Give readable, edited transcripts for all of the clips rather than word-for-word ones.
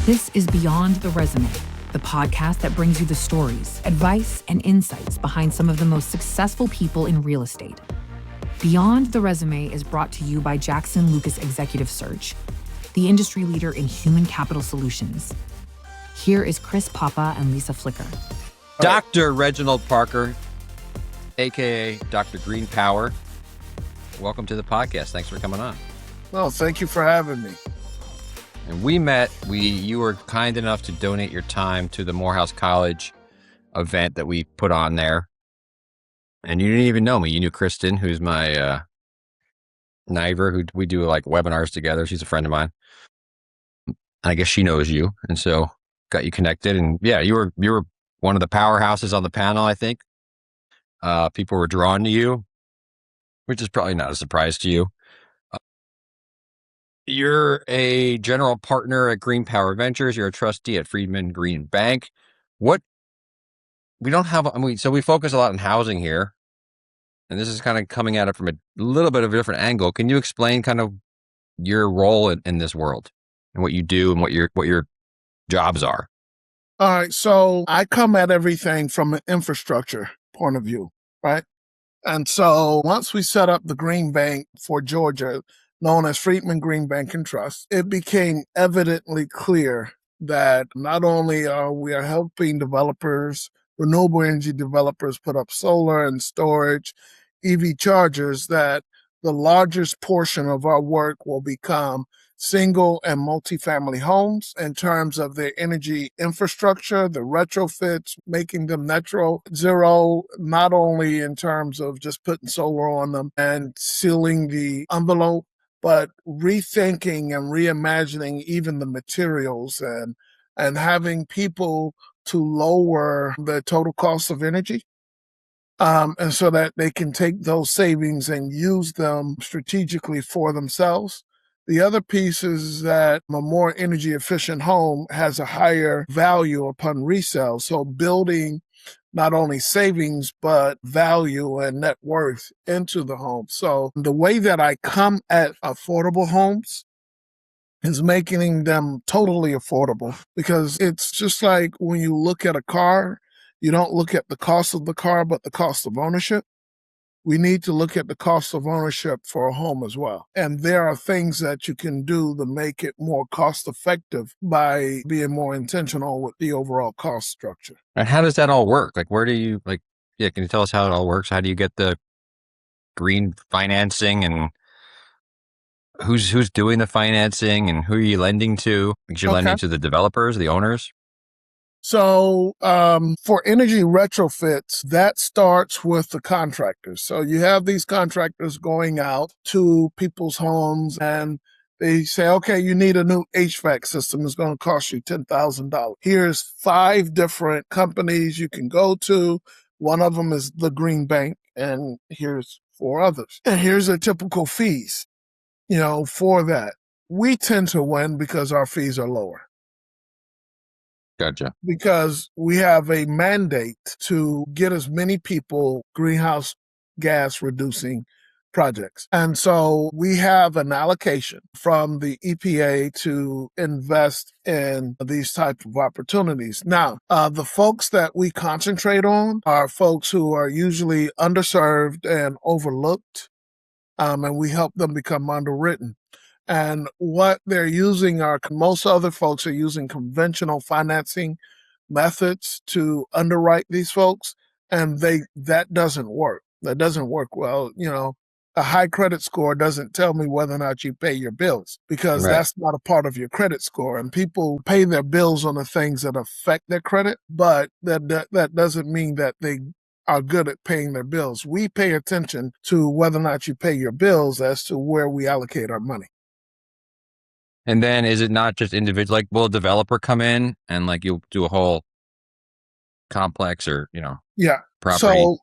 This is Beyond the Resume, the podcast that brings you the stories, advice, and insights behind some of the most successful people in real estate. Beyond the Resume is brought to you by Jackson Lucas Executive Search, the industry leader in human capital solutions. Here is Chris Papa and Lisa Flicker. Dr. Reginald Parker, aka Dr. Green Power. Welcome to the podcast. Thanks for coming on. Well, thank you for having me. And we met, you were kind enough to donate your time to the Morehouse College event that we put on there. And you didn't even know me. You knew Kristen, who's my neighbor, who we do like webinars together. She's a friend of mine. I guess she knows you. And so got you connected. And yeah, you were one of the powerhouses on the panel, I think. People were drawn to you, which is probably not a surprise to you. You're a general partner at Green Power Ventures. You're a trustee at Freedmen Green Bank. So we focus a lot on housing here, and this is kind of coming at it from a little bit of a different angle. Can you explain kind of your role in this world and what you do and what your jobs are? All right. So I come at everything from an infrastructure point of view, right? And so once we set up the Green Bank for Georgia, known as Freedmen Green Bank and Trust, it became evidently clear that not only are we helping developers, renewable energy developers put up solar and storage, EV chargers, that the largest portion of our work will become single and multifamily homes in terms of their energy infrastructure, the retrofits, making them net zero, not only in terms of just putting solar on them and sealing the envelope, but rethinking and reimagining even the materials and having people to lower the total cost of energy. And so that they can take those savings and use them strategically for themselves. The other piece is that a more energy efficient home has a higher value upon resale. So building not only savings, but value and net worth into the home. So the way that I come at affordable homes is making them totally affordable, because it's just like when you look at a car, you don't look at the cost of the car, but the cost of ownership. We need to look at the cost of ownership for a home as well. And there are things that you can do to make it more cost effective by being more intentional with the overall cost structure. And how does that all work? Like, where do you, can you tell us how it all works? How do you get the green financing, and who's doing the financing, and who are you lending to? Because you're lending to the developers, the owners? So for energy retrofits, that starts with the contractors. So you have these contractors going out to people's homes and they say, okay, you need a new HVAC system. It's going to cost you $10,000. Here's 5 different companies you can go to. One of them is the Green Bank, and here's 4 others. And here's the typical fees, for that. We tend to win because our fees are lower. Gotcha. Because we have a mandate to get as many people greenhouse gas reducing projects. And so we have an allocation from the EPA to invest in these types of opportunities. Now, the folks that we concentrate on are folks who are usually underserved and overlooked, and we help them become underwritten. And what they're using most other folks are using conventional financing methods to underwrite these folks, and that doesn't work. That doesn't work well. A high credit score doesn't tell me whether or not you pay your bills, because that's not a part of your credit score. And people pay their bills on the things that affect their credit, but that doesn't mean that they are good at paying their bills. We pay attention to whether or not you pay your bills as to where we allocate our money. And then is it not just individual? Like, will a developer come in and you'll do a whole complex or, property?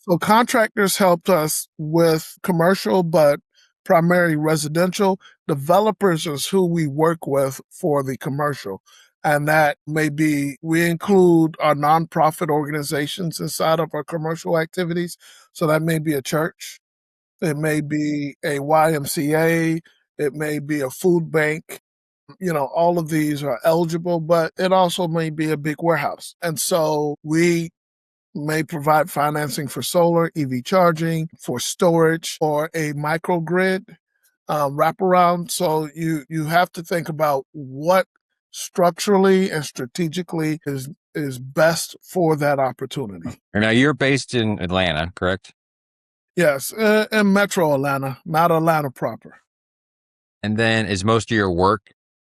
So contractors helped us with commercial, but primarily residential. Developers is who we work with for the commercial. And that may be, we include our nonprofit organizations inside of our commercial activities. So that may be a church. It may be a YMCA. It may be a food bank. all of these are eligible, but it also may be a big warehouse. And so we may provide financing for solar, EV charging, for storage, or a microgrid wraparound. So you have to think about what structurally and strategically is best for that opportunity. And now you're based in Atlanta, correct? Yes, in Metro Atlanta, not Atlanta proper. And then is most of your work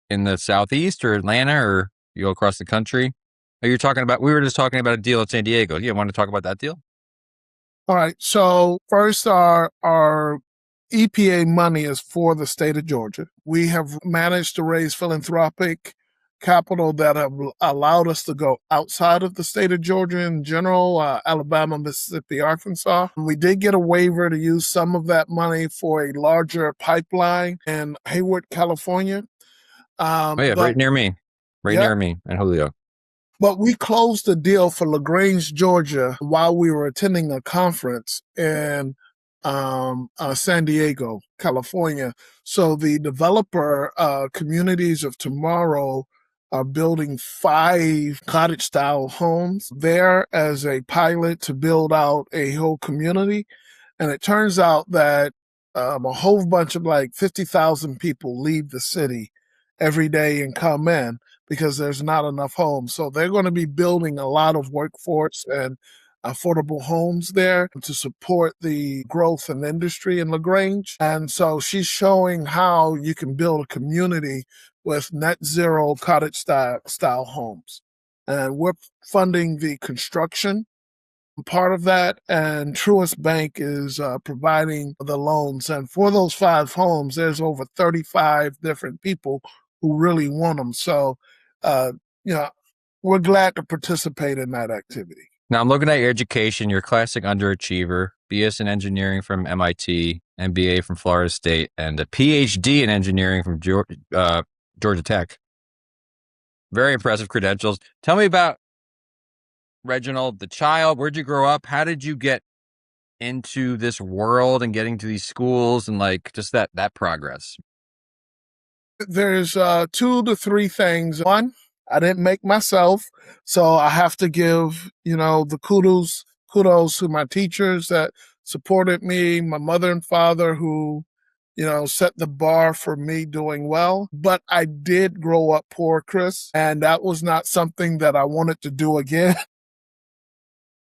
in the Southeast or Atlanta, or you go across the country? We were just talking about a deal in San Diego. You want to talk about that deal? All right. So first, our EPA money is for the state of Georgia. We have managed to raise philanthropic capital that have allowed us to go outside of the state of Georgia in general, Alabama, Mississippi, Arkansas. We did get a waiver to use some of that money for a larger pipeline in Hayward, California. Right near me. Near me and Julio. But we closed the deal for LaGrange, Georgia, while we were attending a conference in San Diego, California. So the developer Communities of Tomorrow are building 5 cottage-style homes there as a pilot to build out a whole community. And it turns out that a whole bunch of 50,000 people leave the city every day and come in because there's not enough homes. So they're going to be building a lot of workforce and affordable homes there to support the growth in industry in LaGrange. And so she's showing how you can build a community with net zero cottage style homes. And we're funding the construction part of that, and Truist Bank is providing the loans. And for those 5 homes, there's over 35 different people who really want them. So, we're glad to participate in that activity. Now I'm looking at your education. You're a classic underachiever, BS in engineering from MIT, MBA from Florida State, and a PhD in engineering from Georgia Tech. Very impressive credentials. Tell me about Reginald, the child. Where'd you grow up? How did you get into this world and getting to these schools and just that progress? There's 2 to 3 things. One, I didn't make myself, so I have to give, the kudos to my teachers that supported me, my mother and father who, set the bar for me doing well. But I did grow up poor, Chris, and that was not something that I wanted to do again.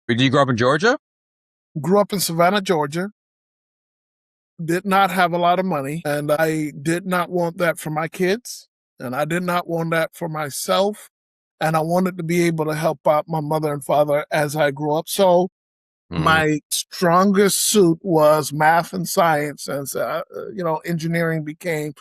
Did you grow up in Georgia? Grew up in Savannah, Georgia. Did not have a lot of money, and I did not want that for my kids, and I did not want that for myself, and I wanted to be able to help out my mother and father as I grew up. So my strongest suit was math and science, and engineering became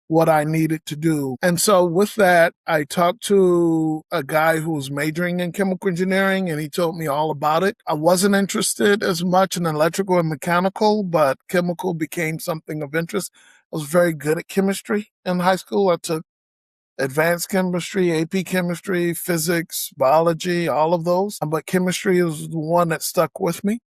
what I needed to do. And so with that, I talked to a guy who was majoring in chemical engineering, and he told me all about it. I wasn't interested as much in electrical and mechanical, but chemical became something of interest. I was very good at chemistry in high school. I took advanced chemistry, AP chemistry, physics, biology, all of those. But chemistry is the one that stuck with me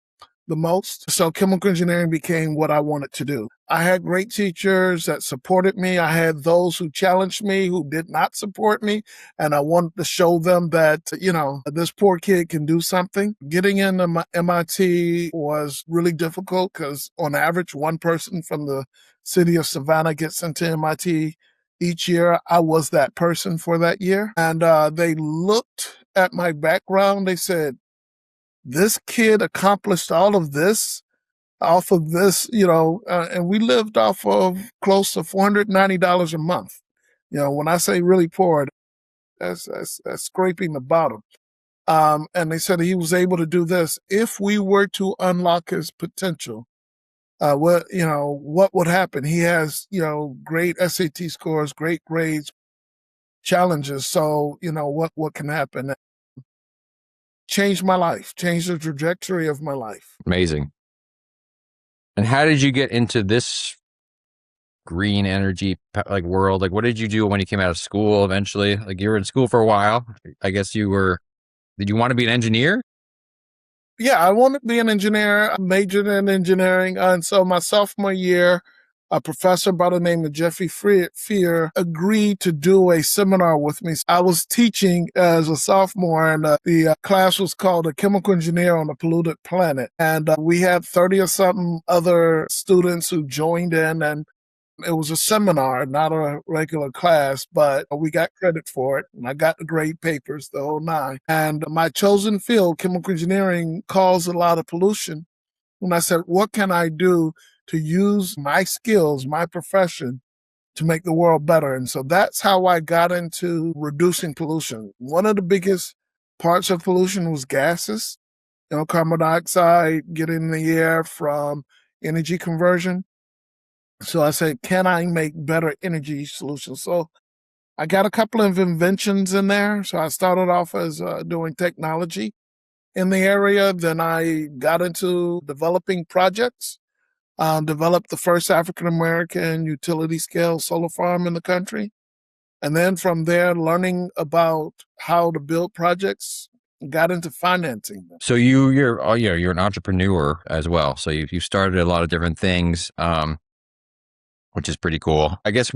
the most. So chemical engineering became what I wanted to do. I had great teachers that supported me. I had those who challenged me, who did not support me. And I wanted to show them that, this poor kid can do something. Getting into MIT was really difficult because on average, one person from the city of Savannah gets into MIT each year. I was that person for that year. And they looked at my background. They said, this kid accomplished all of this off of this, and we lived off of close to $490 a month. When I say really poor, that's scraping the bottom. And they said he was able to do this. If we were to unlock his potential, what would happen? He has, great SAT scores, great grades, challenges. So, what can happen? Changed my life, changed the trajectory of my life. Amazing. And how did you get into this green energy world? What did you do when you came out of school eventually? You were in school for a while. I guess did you want to be an engineer? Yeah, I wanted to be an engineer. I majored in engineering. And so my sophomore year, a professor by the name of Jeffrey Fear agreed to do a seminar with me. I was teaching as a sophomore, and the class was called A Chemical Engineer on a Polluted Planet. And we had 30 or something other students who joined in, and it was a seminar, not a regular class, but we got credit for it. And I got the grade papers, the whole nine. And my chosen field, chemical engineering, caused a lot of pollution. And I said, what can I do to use my skills, my profession, to make the world better? And so that's how I got into reducing pollution. One of the biggest parts of pollution was gases, carbon dioxide getting in the air from energy conversion. So I said, can I make better energy solutions? So I got a couple of inventions in there. So I started off as doing technology in the area. Then I got into developing projects, developed the first African-American utility scale solar farm in the country. And then from there, learning about how to build projects, got into financing them. So you're an entrepreneur as well. So you started a lot of different things, which is pretty cool. I guess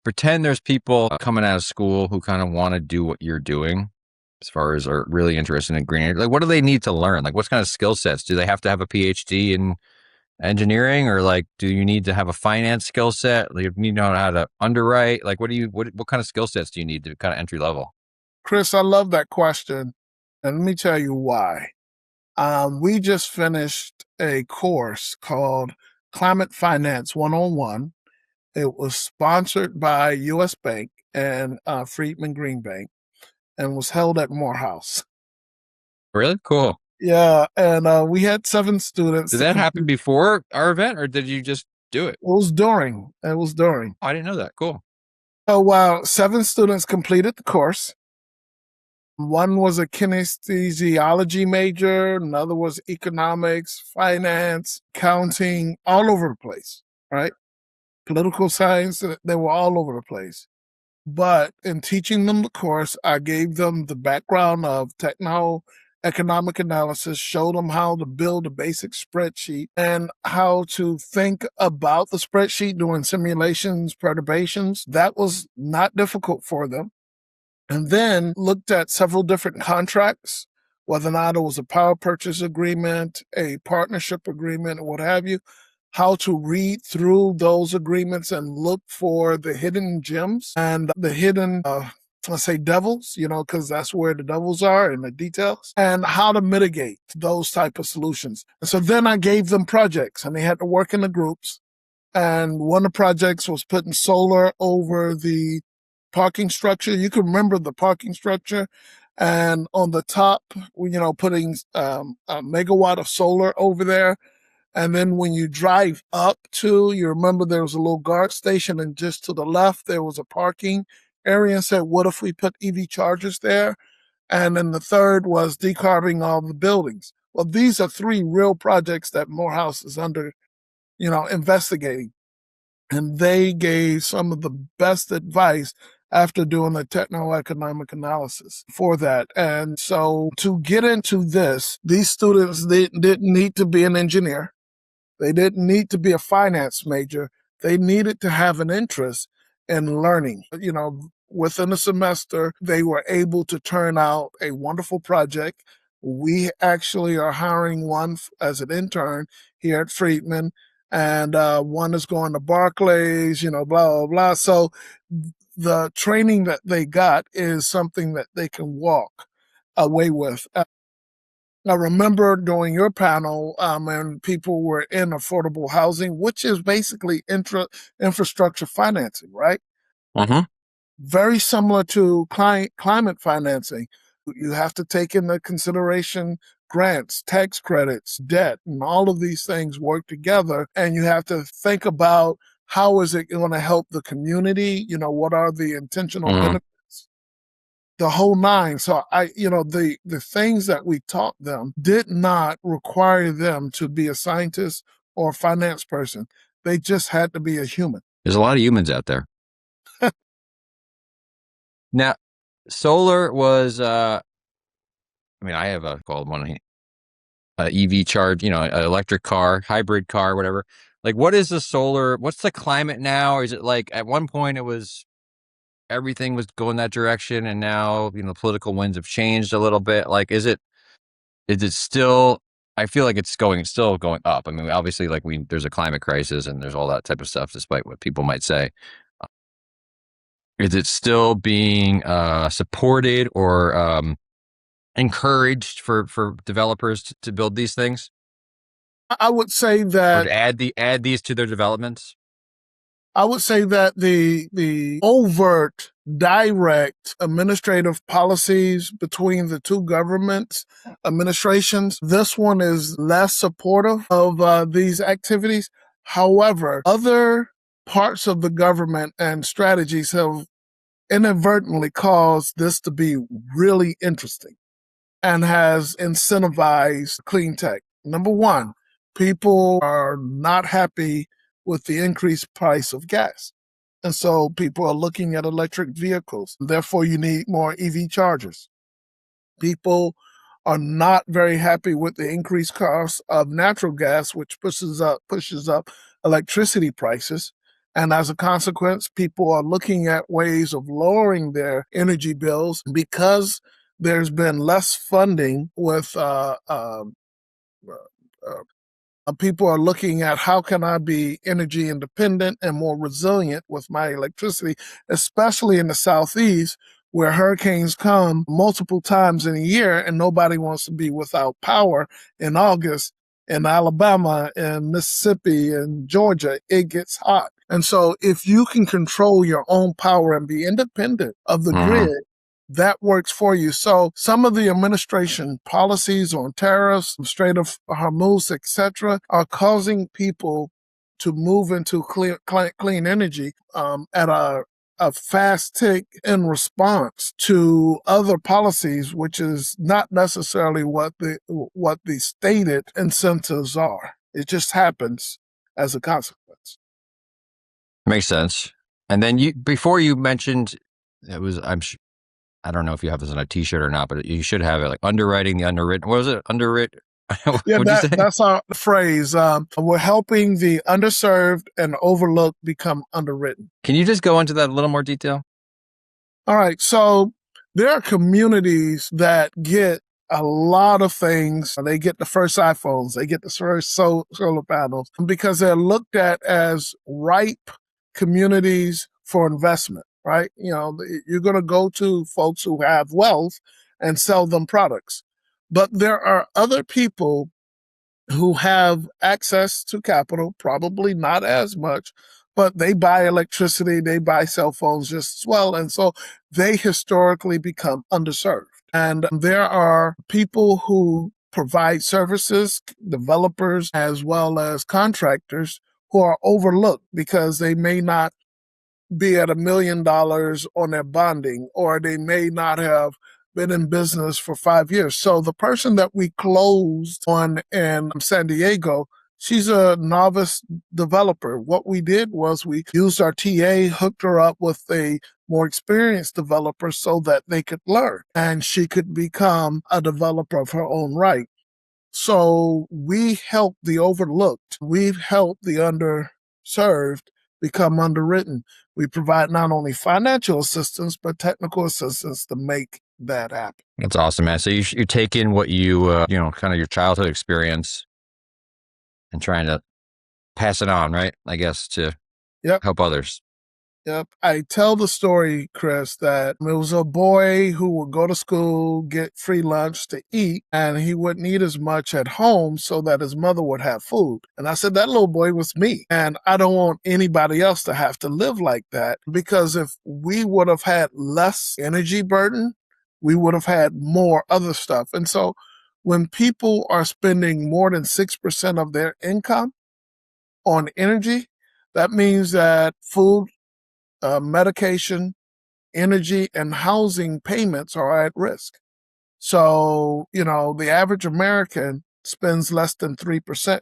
pretend there's people coming out of school who kind of want to do what you're doing, as far as are really interested in green energy. Like, what do they need to learn? Like, what kind of skill sets? Do they have to have a PhD in engineering, or like, do you need to have a finance skill set? Like, you need to know how to underwrite? Like, what kind of skill sets do you need to kind of entry level? Chris, I love that question. And let me tell you why. We just finished a course called Climate Finance 101. It was sponsored by U.S. Bank and Freedmen Green Bank, and was held at Morehouse. Really? Cool. Yeah, and we had 7 students. Did that happen before our event, or did you just do it? It was during. Oh, I didn't know that. Cool. So 7 students completed the course. One was a kinesiology major, another was economics, finance, accounting, all over the place, right? Political science, they were all over the place. But in teaching them the course, I gave them the background of techno-economic analysis, showed them how to build a basic spreadsheet and how to think about the spreadsheet doing simulations, perturbations. That was not difficult for them. And then looked at several different contracts, whether or not it was a power purchase agreement, a partnership agreement, or what have you, how to read through those agreements and look for the hidden gems and the hidden, let's say, devils, because that's where the devils are in the details, and how to mitigate those type of solutions. And so then I gave them projects, and they had to work in the groups. And one of the projects was putting solar over the parking structure. You can remember the parking structure. And on the top, putting a megawatt of solar over there. And then when you drive up you remember there was a little guard station, and just to the left, there was a parking area, and said, what if we put EV chargers there? And then the third was decarboning all the buildings. Well, these are 3 real projects that Morehouse is under, investigating. And they gave some of the best advice after doing the techno-economic analysis for that. And so to get into this, these students didn't need to be an engineer. They didn't need to be a finance major. They needed to have an interest in learning. Within a semester, they were able to turn out a wonderful project. We actually are hiring one as an intern here at Freedmen, and one is going to Barclays, blah, blah, blah. So the training that they got is something that they can walk away with. I remember during your panel, and people were in affordable housing, which is basically infrastructure financing, right? Mm-hmm. Very similar to climate financing. You have to take into consideration grants, tax credits, debt, and all of these things work together. And you have to think about how is it going to help the community? What are the intentional benefits? The whole nine. So the things that we taught them did not require them to be a scientist or a finance person. They just had to be a human. There's a lot of humans out there. Now, solar was, I have a called one EV charge, an electric car, hybrid car, whatever. Like, what is the solar? What's the climate now? Or is it like at one point everything was going that direction, and now the political winds have changed a little bit? Like, is it still? I feel like it's still going up. I mean, obviously, like there's a climate crisis and there's all that type of stuff, despite what people might say. Is it still being supported or encouraged for developers to build these things? I would say Or that to add these to their developments? I would say that the overt, direct administrative policies between the two governments administrations, this one is less supportive of these activities. However, other parts of the government and strategies have inadvertently caused this to be really interesting and has incentivized clean tech. Number one, people are not happy with the increased price of gas. And so people are looking at electric vehicles. Therefore, you need more EV chargers. People are not very happy with the increased cost of natural gas, which pushes up electricity prices. And as a consequence, people are looking at ways of lowering their energy bills because there's been less funding with people are looking at how can I be energy independent and more resilient with my electricity, especially in the Southeast where hurricanes come multiple times in a year and nobody wants to be without power in August. In Alabama and Mississippi and Georgia, it gets hot. And so if you can control your own power and be independent of the grid, that works for you. So some of the administration policies on tariffs, Strait of Hormuz, etc., are causing people to move into clean energy at a fast tick in response to other policies, which is not necessarily what the stated incentives are. It just happens as a consequence. Makes sense. And then before you mentioned, I don't know if you have this on a T-shirt or not, but you should have it, like underwriting the underwritten. What was it? Underwritten? Yeah, What'd you say? that's our phrase. We're helping the underserved and overlooked become underwritten. Can you just go into that in a little more detail? All right. So there are communities that get a lot of things. They get the first iPhones, they get the first solar panels because they're looked at as ripe communities for investment, right? You're going to go to folks who have wealth and sell them products. But there are other people who have access to capital, probably not as much, but they buy electricity, they buy cell phones just as well. And so they historically become underserved. And there are people who provide services, developers, as well as contractors who are overlooked because they may not be at $1 million on their bonding, or they may not have been in business for 5 years. So the person that we closed on in San Diego, she's a novice developer. What we did was we used our TA, hooked her up with a more experienced developer so that they could learn and she could become a developer of her own right. So we help the overlooked. We've helped the underserved become underwritten. We provide not only financial assistance, but technical assistance to make that happen. That's awesome, man. So you're taking what you, kind of your childhood experience and trying to pass it on, right? I guess to help others. Yep. I tell the story, Chris, that it was a boy who would go to school, get free lunch to eat, and he wouldn't eat as much at home so that his mother would have food. And I said, that little boy was me. And I don't want anybody else to have to live like that, because if we would have had less energy burden, we would have had more other stuff. And so when people are spending more than 6% of their income on energy, that means that food, medication, energy, and housing payments are at risk. So, the average American spends less than 3%.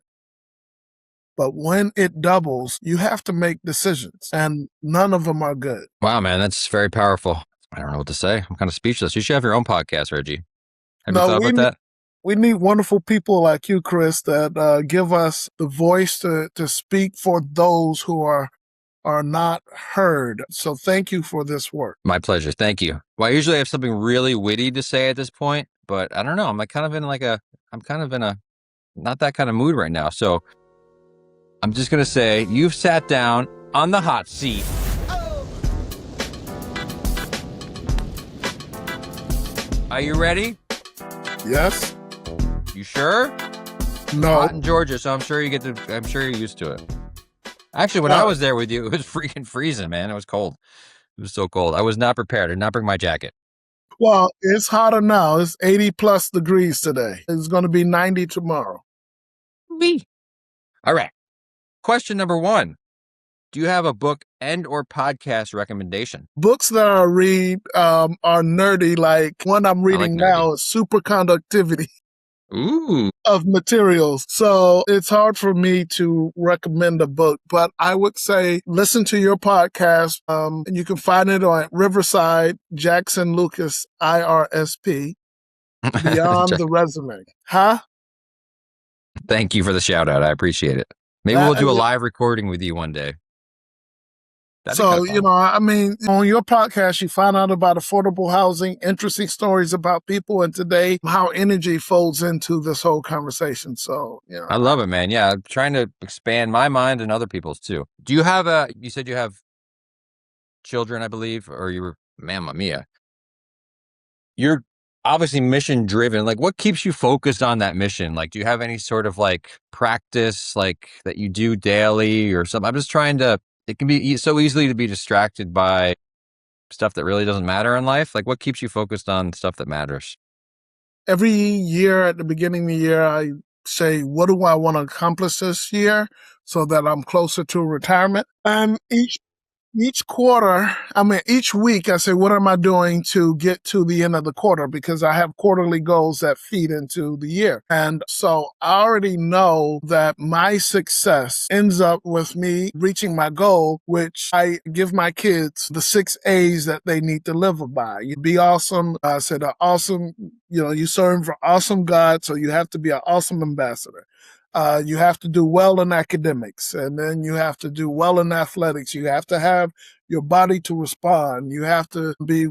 But when it doubles, you have to make decisions, and none of them are good. Wow, man, that's very powerful. I don't know what to say. I'm kind of speechless. You should have your own podcast, Reggie. Have you No, thought about that? We need wonderful people like you, Chris, that give us the voice to speak for those who are not heard. So thank you for this work. My pleasure. Thank you. Well, I usually have something really witty to say at this point, but I don't know. I'm kind of in a not that kind of mood right now. So I'm just going to say you've sat down on the hot seat. Are you ready? Yes? You sure? No. Hot in Georgia, so I'm sure you're used to it. Actually, when I was there with you, it was freaking freezing, man. It was cold. It was so cold. I was not prepared. I did not bring my jacket. Well, it's hotter now. It's 80 plus degrees today. It's going to be 90 tomorrow. Me. All right. Question number 1. Do you have a book and or podcast recommendation? Books that I read are nerdy. Like one I'm reading now is Superconductivity. Ooh. Of materials. So it's hard for me to recommend a book, but I would say listen to your podcast. And you can find it on Riverside, Jackson Lucas, IRSP, Beyond the Resume. Huh? Thank you for the shout out. I appreciate it. Maybe we'll do a live recording with you one day. So, I mean, on your podcast, you find out about affordable housing, interesting stories about people, and today, how energy folds into this whole conversation. So, I love it, man. Yeah, I'm trying to expand my mind and other people's too. Do you have you said you have children, I believe, or you were, mamma mia. You're obviously mission driven. Like, what keeps you focused on that mission? Like, do you have any sort of like practice, like that you do daily or something? I'm just trying to, it can be so easily to be distracted by stuff that really doesn't matter in life. Like, what keeps you focused on stuff that matters? Every year at the beginning of the year, I say, what do I want to accomplish this year so that I'm closer to retirement? And each week, I say, what am I doing to get to the end of the quarter? Because I have quarterly goals that feed into the year. And so I already know that my success ends up with me reaching my goal, which I give my kids the 6 A's that they need to live by. You be awesome. I said, awesome, you serve for awesome God, so you have to be an awesome ambassador. You have to do well in academics, and then you have to do well in athletics. You have to have your body to respond. You have to be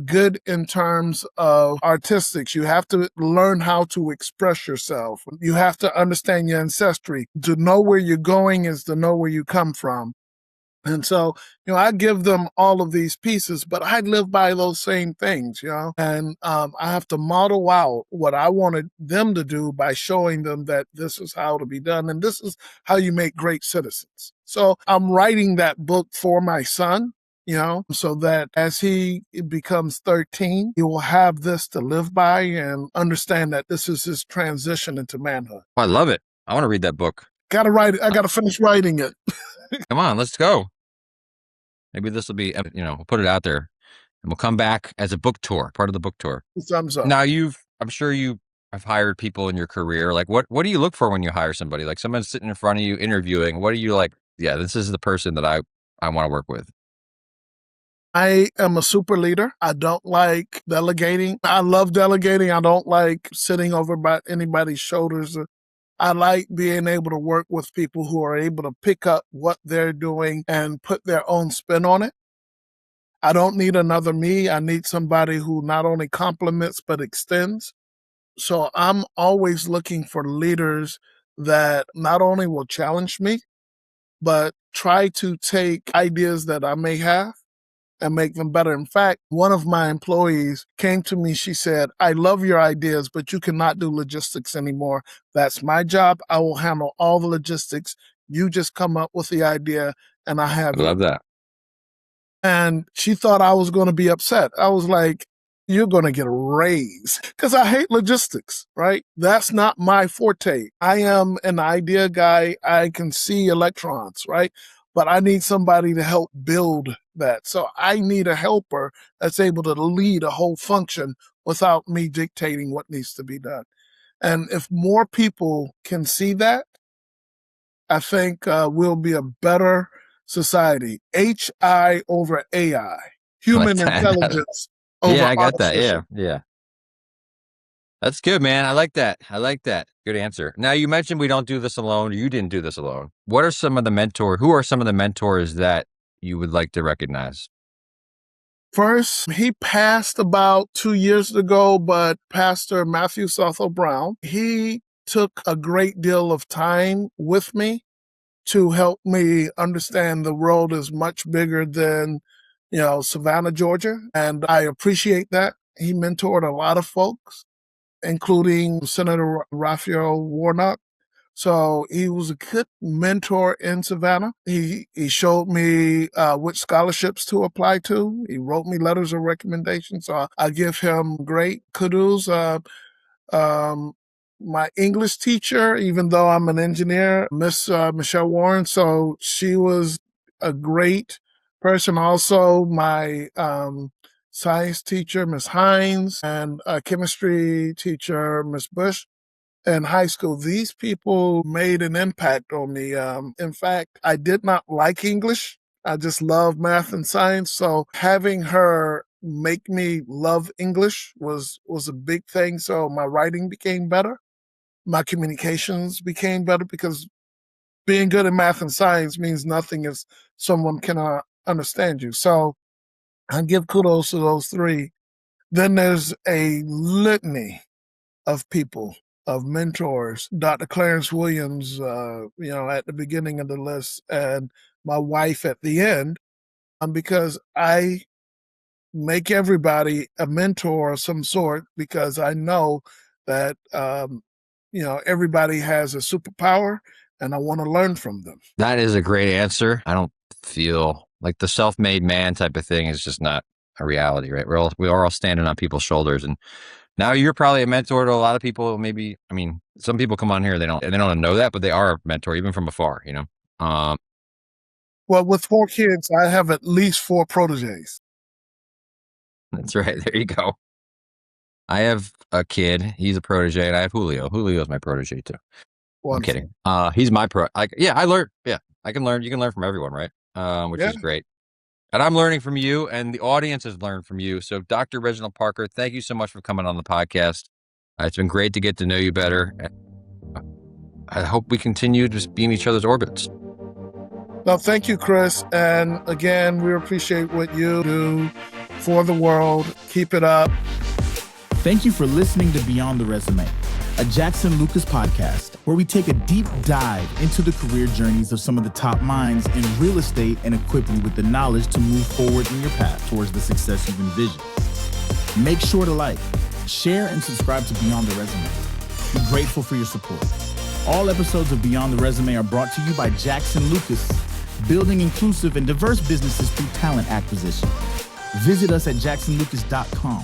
good in terms of artistics. You have to learn how to express yourself. You have to understand your ancestry. To know where you're going is to know where you come from. And so, I give them all of these pieces, but I live by those same things, and I have to model out what I wanted them to do by showing them that this is how to be done. And this is how you make great citizens. So I'm writing that book for my son, so that as he becomes 13, he will have this to live by and understand that this is his transition into manhood. I love it. I want to read that book. Gotta write it. I gotta finish writing it. Come on, let's go. Maybe this will be, we'll put it out there and we'll come back as a book tour, part of the book tour. Thumbs up. Now I'm sure you have hired people in your career. Like what do you look for when you hire somebody? Like someone's sitting in front of you interviewing. What are you like? Yeah, this is the person that I want to work with. I am a super leader. I don't like delegating. I love delegating. I don't like sitting over by anybody's shoulders. I like being able to work with people who are able to pick up what they're doing and put their own spin on it. I don't need another me. I need somebody who not only complements, but extends. So I'm always looking for leaders that not only will challenge me, but try to take ideas that I may have and make them better. In fact, one of my employees came to me. She said, I love your ideas, but you cannot do logistics anymore. That's my job. I will handle all the logistics. You just come up with the idea and I have I love that. And she thought I was going to be upset. I was like, you're going to get a raise because I hate logistics, right? That's not my forte. I am an idea guy. I can see electrons, right? But I need somebody to help build that. So I need a helper that's able to lead a whole function without me dictating what needs to be done. And if more people can see that, I think we'll be a better society. HI over AI, human intelligence over I got artificial. that. Yeah. That's good, man. I like that. Good answer. Now, you mentioned we don't do this alone. You didn't do this alone. Who are some of the mentors that you would like to recognize? First, he passed about 2 years ago, but Pastor Matthew Southall Brown, he took a great deal of time with me to help me understand the world is much bigger than, Savannah, Georgia. And I appreciate that. He mentored a lot of folks, including Senator Raphael Warnock. So he was a good mentor in Savannah. He showed me which scholarships to apply to. He wrote me letters of recommendation. So I give him great kudos. My English teacher, even though I'm an engineer, Miss Michelle Warren, so she was a great person. Also, my science teacher, Miss Hines, and chemistry teacher, Miss Bush. In high school, these people made an impact on me. In fact, I did not like English. I just love math and science. So having her make me love English was a big thing. So my writing became better. My communications became better because being good at math and science means nothing if someone cannot understand you. So I give kudos to those three. Then there's a litany of people, of mentors. Dr. Clarence Williams, at the beginning of the list, and my wife at the end, because I make everybody a mentor of some sort because I know that, everybody has a superpower and I want to learn from them. That is a great answer. I don't feel like the self-made man type of thing is just not a reality, right? We are all standing on people's shoulders, and now you're probably a mentor to a lot of people. Maybe, some people come on here, they don't know that, but they are a mentor even from afar, Well, with 4 kids, I have at least 4 proteges. That's right. There you go. I have a kid. He's a protege, and I have Julio. Julio's my protege too. Wonderful. I'm kidding. He's my pro. I learned. Yeah, I can learn. You can learn from everyone, right? Which is great. And I'm learning from you, and the audience has learned from you. So, Dr. Reginald Parker, thank you so much for coming on the podcast. It's been great to get to know you better. I hope we continue just being each other's orbits. Well, thank you, Chris. And again, we appreciate what you do for the world. Keep it up. Thank you for listening to Beyond the Resume, a Jackson Lucas podcast where we take a deep dive into the career journeys of some of the top minds in real estate and equip you with the knowledge to move forward in your path towards the success you've envisioned. Make sure to like, share, and subscribe to Beyond the Resume. We're grateful for your support. All episodes of Beyond the Resume are brought to you by Jackson Lucas, building inclusive and diverse businesses through talent acquisition. Visit us at jacksonlucas.com.